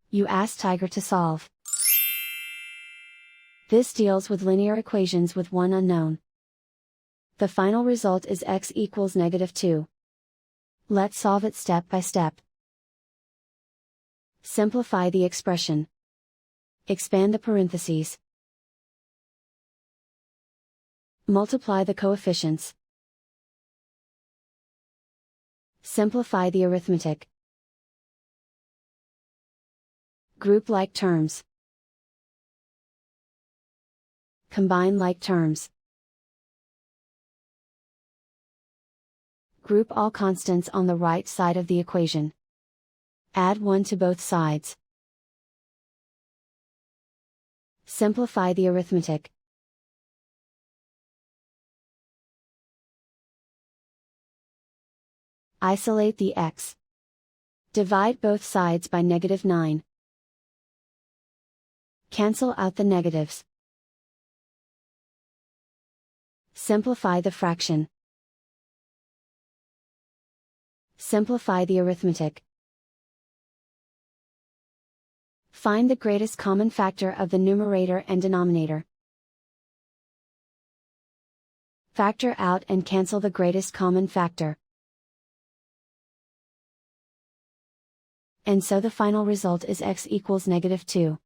You ask Tiger to solve. This deals with linear equations with one unknown. The final result is x equals -2. Let's solve it step by step. Simplify the expression. Expand the parentheses. Multiply the coefficients. Simplify the arithmetic. Group like terms. Combine like terms. Group all constants on the right side of the equation. Add 1 to both sides. Simplify the arithmetic. Isolate the x. Divide both sides by -9. Cancel out the negatives. Simplify the fraction. Simplify the arithmetic. Find the greatest common factor of the numerator and denominator. Factor out and cancel the greatest common factor. And so the final result is x equals -2.